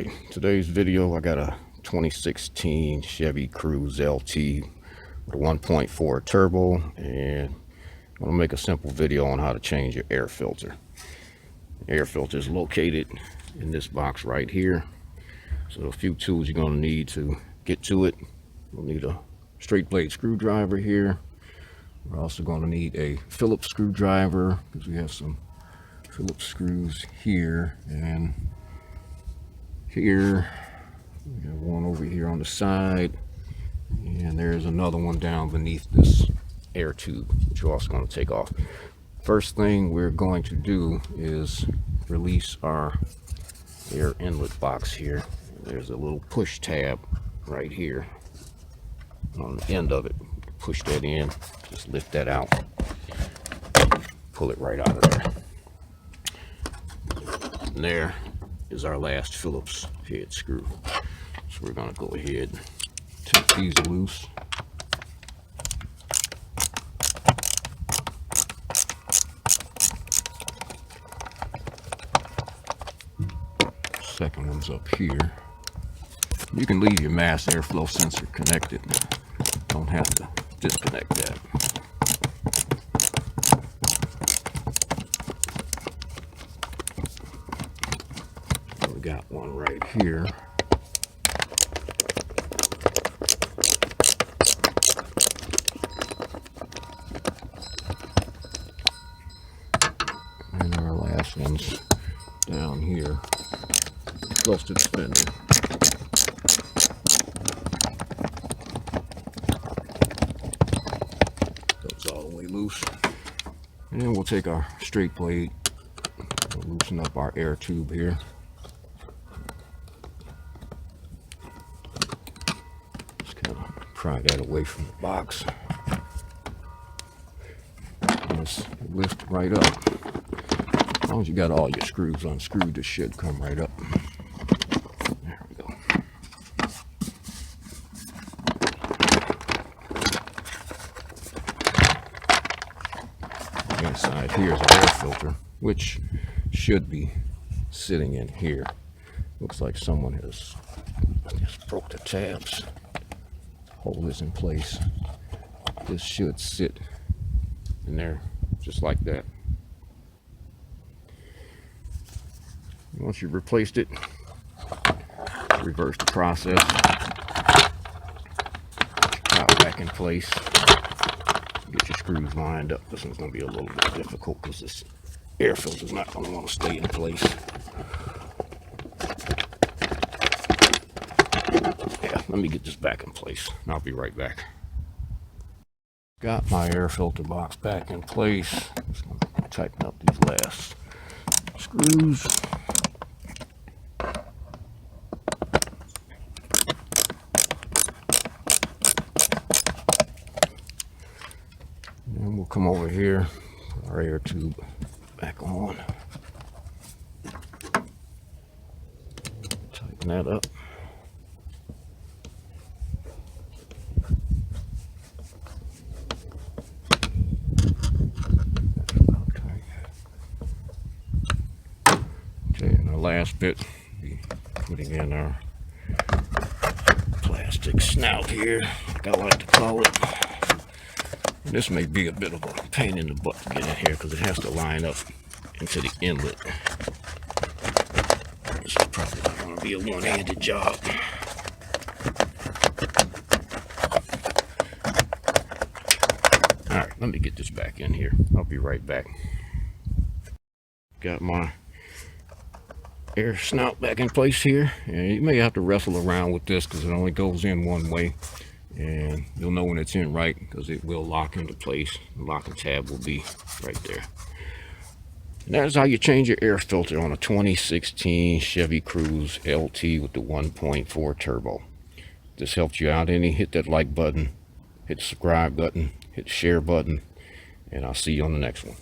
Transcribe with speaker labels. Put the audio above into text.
Speaker 1: right, today's video, I got a 2016 Chevy Cruze LT with a 1.4 turbo, and I'm going to make a simple video on how to change your air filter. The air filter is located in this box right here. So a few tools you're going to need to get to it. We'll need a straight blade screwdriver here. We're also going to need a Phillips screwdriver because we have some Phillips screws here and here. We have one over here on the side, and there's another one down beneath this air tube, which we're also going to take off. First thing we're going to do is release our air inlet box here. There's a little push tab right here on the end of it. Push that in, just lift that out, pull it right out of there. And there is our last Phillips head screw. So we're going to go ahead and take these loose. Second one's up here. You can leave your mass airflow sensor connected. Don't have to disconnect that. We got one right here. And our last one's down here, close to the fender. Goes all the way loose. And then we'll take our straight blade, we'll loosen up our air tube here. Pry that away from the box. Just lift right up. As long as you got all your screws unscrewed, this should come right up. There we go. Inside here is an air filter, which should be sitting in here. Looks like someone has just broke the tabs. Hold this in place. This should sit in there just like that. Once you've replaced it, reverse the process. Pop back in place. Get your screws lined up. This one's going to be a little bit difficult because this air filter is not going to want to stay in place. Let me get this back in place and I'll be right back. Got my air filter box back in place. Just gonna tighten up these last screws. And we'll come over here, put our air tube back on. Tighten that up. Last bit, be putting in our plastic snout here, like I like to call it. And this may be a bit of a pain in the butt to get in here because it has to line up into the inlet. This is probably not going to be a one-handed job. Alright, let me get this back in here. I'll be right back. Got my air snout back in place here, and you may have to wrestle around with this because it only goes in one way, and you'll know when it's in right because it will lock into place. The locking tab will be right there. And that's how you change your air filter on a 2016 Chevy Cruze LT with the 1.4 turbo. If this helped you out any, hit that like button, hit the subscribe button, hit the share button, and I'll see you on the next one.